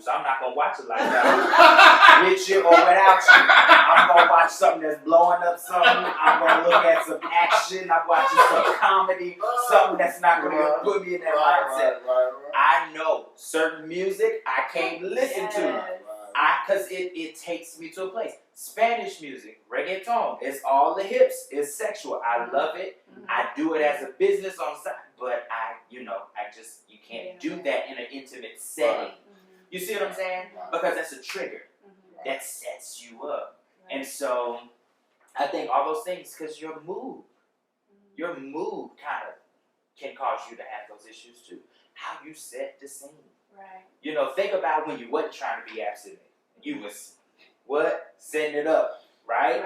so I'm not gonna watch it like that. With you or without you, I'm gonna watch something that's blowing up something. I'm gonna look at some action. I'm watching some comedy, something that's not gonna put me in that mindset. I know certain music I can't listen to, cause it takes me to a place. Spanish music, reggaeton, it's all the hips, it's sexual. I love it. I do it as a business on the side, but you can't do that in an intimate setting. You see what I'm saying? Because that's a trigger that sets you up. And so I think all those things, because your mood kind of can cause you to have those issues too. How you set the scene. Right. Think about when you wasn't trying to be abstinent. You was setting it up. Right?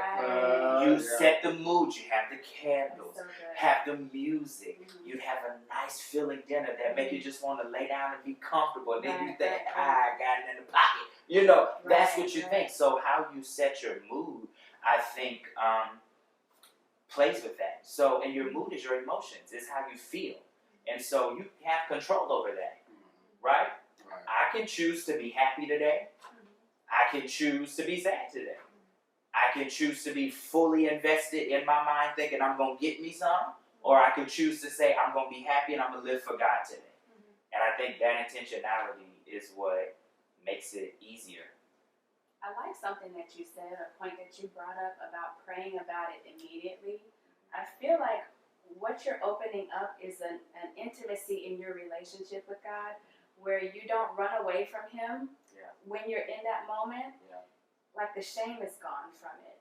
You set the mood. You have the candles, have the music. You have a nice feeling dinner that make you just want to lay down and be comfortable. And then you think, I got it in the pocket. That's what you think. So how you set your mood, I think, plays with that. So, and your mood is your emotions. It's how you feel. And so you have control over that. Right? I can choose to be happy today. I can choose to be sad today. I can choose to be fully invested in my mind thinking I'm going to get me some, or I can choose to say I'm going to be happy and I'm going to live for God today. And I think that intentionality is what makes it easier. I like something that you said, a point that you brought up about praying about it immediately. I feel like what you're opening up is an intimacy in your relationship with God where you don't run away from Him when you're in that moment. Like the shame is gone from it.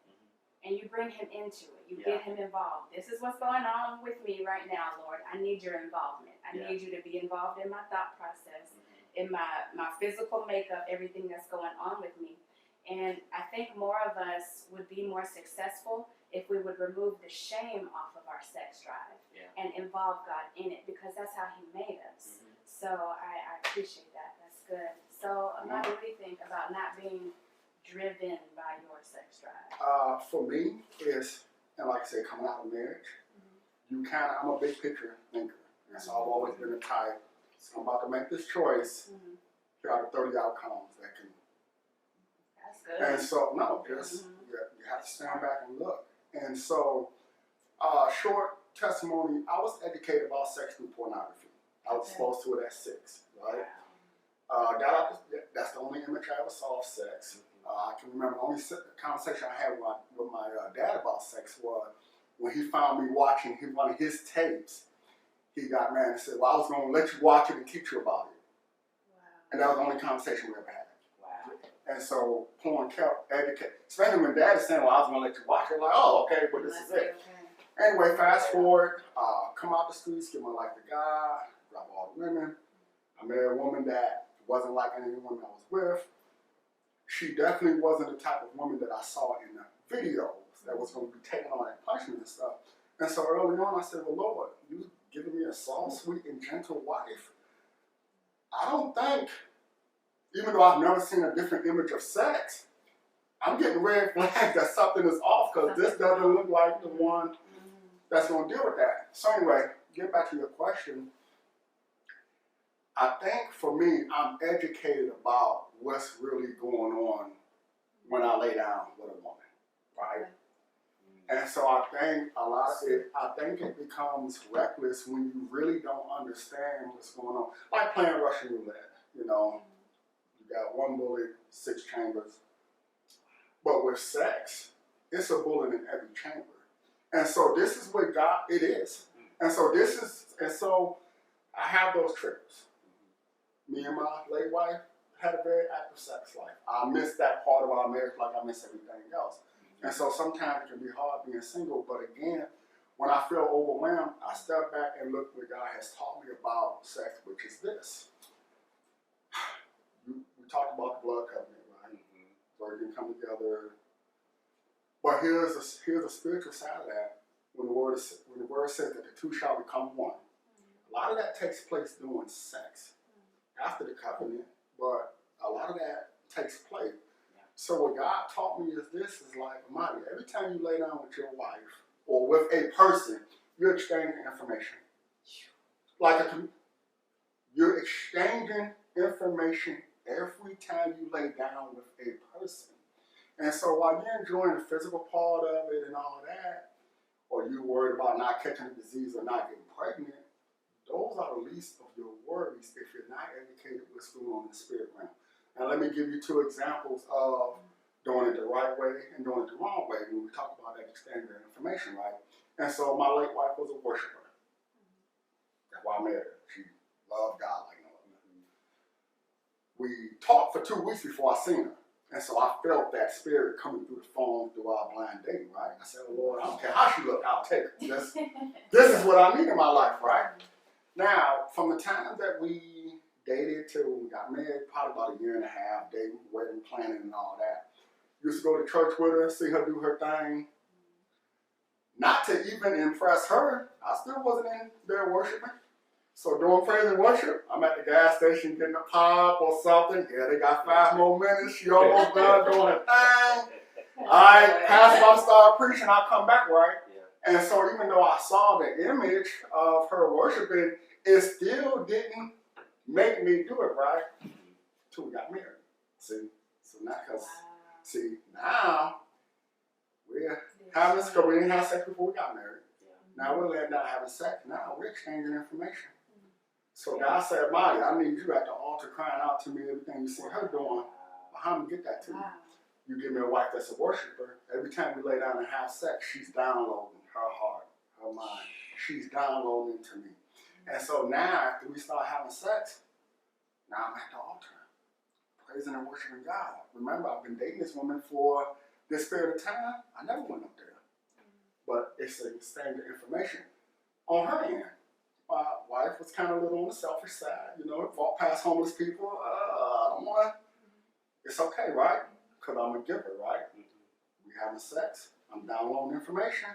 And you bring Him into it. You get Him involved. This is what's going on with me right now, Lord. I need your involvement. I need you to be involved in my thought process, in my physical makeup, everything that's going on with me. And I think more of us would be more successful if we would remove the shame off of our sex drive and involve God in it, because that's how He made us. So I appreciate that. That's good. So Amadi, what do you think about not being driven by your sex drive? For me, it's, and like I said, coming out of marriage, I'm a big picture thinker. And so I've always been the type, I'm about to make this choice, here are the 30 outcomes that can. That's good. And so, you have to stand back and look. And so, short testimony, I was educated about sex through pornography. I was exposed to it at 6, right? That's the only image I ever saw of sex. I can remember the only conversation I had with my dad about sex was when he found me watching one of his tapes. He got mad and said, well, I was going to let you watch it and teach you about it. And that was the only conversation we ever had. And so porn kept educating, especially when Dad is saying, well, I was going to let you watch it. Like, oh, okay, but this is it. Anyway, fast forward, come out the streets, give my life to God, drop all the women. I married a woman that wasn't like any woman I was with. She definitely wasn't the type of woman that I saw in the videos that was going to be taking on that punishment and stuff. And so early on, I said, well, Lord, you giving me a soft, sweet, and gentle wife. I don't think, even though I've never seen a different image of sex, I'm getting red flags that something is off because this doesn't look like the one that's going to deal with that. So anyway, get back to your question. I think for me, I'm educated about what's really going on when I lay down with a woman, right? And so I think it becomes reckless when you really don't understand what's going on. Like playing Russian roulette, you got one bullet, 6 chambers. But with sex, it's a bullet in every chamber. And so this is what God, it is. And so I have those triggers. Me and my late wife had a very active sex life. I miss that part of our marriage like I miss everything else. And so sometimes it can be hard being single, but again, when I feel overwhelmed, I step back and look what God has taught me about sex, which is this. We talked about the blood covenant, right? So you can come together. But here's a spiritual side of that. When the word says that the two shall become one, a lot of that takes place during sex. After the covenant, but a lot of that takes place. So what God taught me is this, is like, Amadi, every time you lay down with your wife or with a person, you're exchanging information. You're exchanging information every time you lay down with a person. And so while you're enjoying the physical part of it and all that, or you're worried about not catching a disease or not getting pregnant, those are the least of your worries if you're not educated what's going on in the spirit realm. Now let me give you 2 examples of doing it the right way and doing it the wrong way when we talk about that exchange of information, right? And so my late wife was a worshiper. That's why I met her. She loved God like no other. We talked for 2 weeks before I seen her. And so I felt that spirit coming through the phone through our blind dating, right? I said, oh, Lord, I don't care how she look, I'll take her. This is what I need in my life, right? Now, from the time that we dated till we got married, probably about 1.5 years, dating, wedding planning and all that. Used to go to church with her, see her do her thing. Not to even impress her, I still wasn't in there worshiping. So doing praise and worship, I'm at the gas station getting a pop or something. Yeah, they got 5 more minutes. She almost done doing her thing. All right, pastor about to start preaching, I'll come back, right? And so even though I saw the image of her worshiping, it still didn't make me do it right until we got married. See? So now, now we're having this, because we didn't have sex before we got married. Now we're laying down having sex. Now we're exchanging information. So God said, Marty, I need you at the altar crying out to me everything you see her doing. But how do you get that to you? You give me a wife that's a worshiper. Every time we lay down and have sex, she's downloading her heart, her mind. She's downloading to me. And so now, after we start having sex, now I'm at the altar, praising and worshiping God. Remember, I've been dating this woman for this period of time. I never went up there. But it's an exchange of information. On her end, my wife was kind of a little on the selfish side. You know, walk past homeless people. I don't want to. It's okay, right? Because I'm a giver, right? We having sex. I'm downloading information.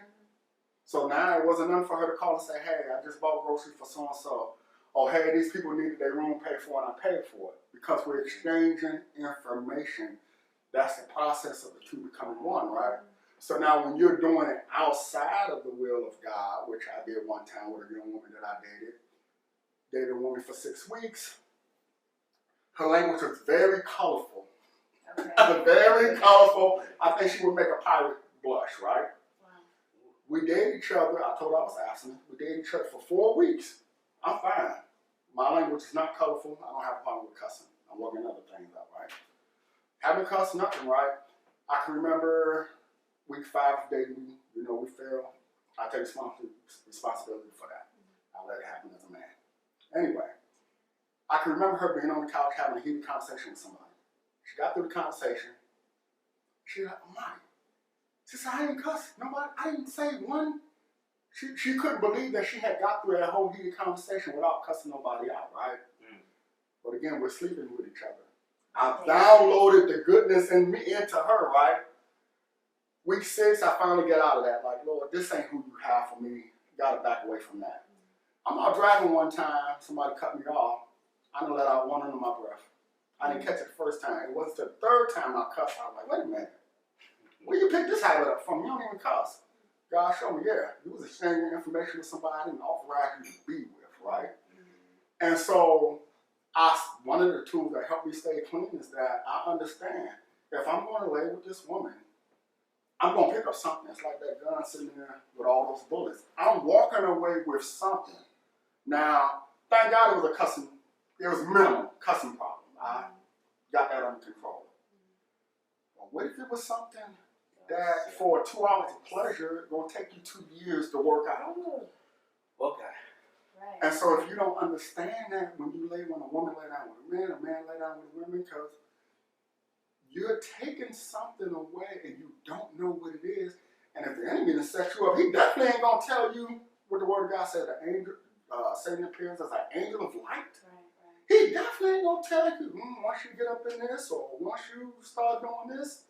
So now it wasn't enough for her to call and say, hey, I just bought groceries for so-and-so. Or, hey, these people needed their room paid for and I paid for it. Because we're exchanging information. That's the process of the 2 becoming 1, right? So now when you're doing it outside of the will of God, which I did one time with a young woman that I dated a woman for 6 weeks. Her language was very colorful. Okay. Very colorful. I think she would make a pirate blush, right? We dated each other. I told her I was abstinent. We dated each other for 4 weeks. I'm fine. My language is not colorful. I don't have a problem with cussing. I'm working other things out, right? Haven't cussed nothing, right? I can remember week 5 of dating, you know, we failed. I take responsibility for that. I let it happen as a man. Anyway, I can remember her being on the couch having a heated conversation with somebody. She got through the conversation. She was like, oh my. She said, I didn't cuss nobody. I didn't say one. She couldn't believe that she had got through that whole heated conversation without cussing nobody out, right? But again, we're sleeping with each other. I've downloaded the goodness in me into her, right? Week 6, I finally get out of that. Like, Lord, this ain't who you have for me. You gotta back away from that. I'm out driving one time, somebody cut me off. I done let out one under my breath. I didn't catch it the first time. It was the 3rd time I cussed. I was like, wait a minute. Where you pick this habit up from? You don't even cuss. God showed me, yeah, you was exchanging information with somebody I didn't authorize you to be with, right? And so one of the tools that helped me stay clean is that I understand if I'm going to lay with this woman, I'm going to pick up something. It's like that gun sitting there with all those bullets. I'm walking away with something. Now, thank God it was minimal cussing problem. I got that under control. But what if it was something that for 2 hours of pleasure, it's going to take you 2 years to work out? Okay. Right. And so if you don't understand that when a woman lay down with a man lay down with women, because you're taking something away and you don't know what it is. And if the enemy will set you up, he definitely ain't going to tell you what the word of God said, the angel, Satan appears as an angel of light. Right. He definitely ain't going to tell you, once you get up in this or once you start doing this,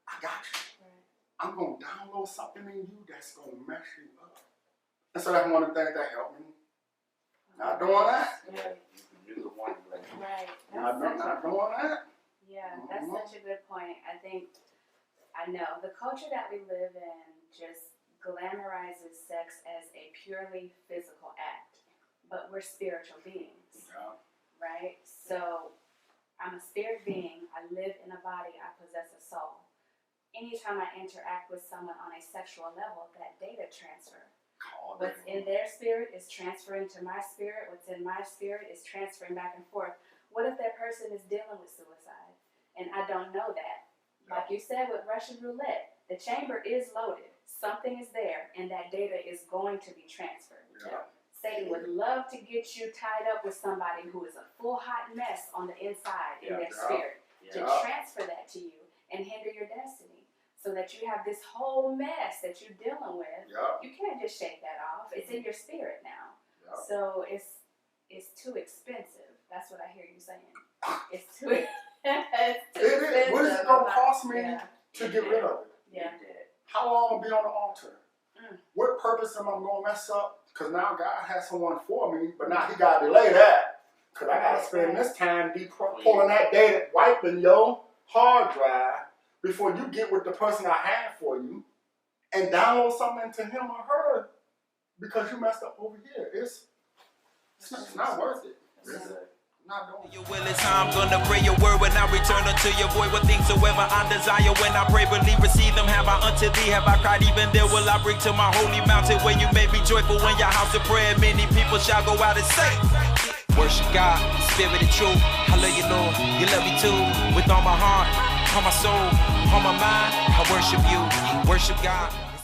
I got you. Right. I'm going to download something in you that's going to mess you up. And so that's one of the things that helped me. Not doing that. Yeah. You're the one. Right. Not doing that. Yeah, that's such a good point. I know the culture that we live in just glamorizes sex as a purely physical act, but we're spiritual beings, right? So I'm a spirit being. I live in a body. I possess a soul. Anytime I interact with someone on a sexual level, that data transfer. What's in their spirit is transferring to my spirit. What's in my spirit is transferring back and forth. What if that person is dealing with suicide and I don't know that? Like you said with Russian roulette, the chamber is loaded. Something is there and that data is going to be transferred. Satan would love to get you tied up with somebody who is a full hot mess on the inside in their spirit, to transfer that to you and hinder your destiny. So that you have this whole mess that you're dealing with. You can't just shake that off. It's in your spirit now. So it's too expensive. That's what I hear you saying. It's too expensive. What is it going to cost me to get rid of it? How long will I be on the altar? What purpose am I going to mess up? Because now God has someone for me, but now he got to delay that. Because I got to spend this time pulling that data, wiping your hard drive before you get with the person I had for you and download something to him or her because you messed up over here. It's not worth it. It's not doing it. Your will is how I'm gonna pray your word when I return unto your void. What things soever I desire when I pray, believe, receive them. Have I unto thee? Have I cried? Even there will I bring to my holy mountain where you may be joyful when your house of prayer. Many people shall go out and say, worship God, spirit and truth. I love you, Lord. You love me too. With all my heart, all my soul, all my mind, I worship you. Worship God.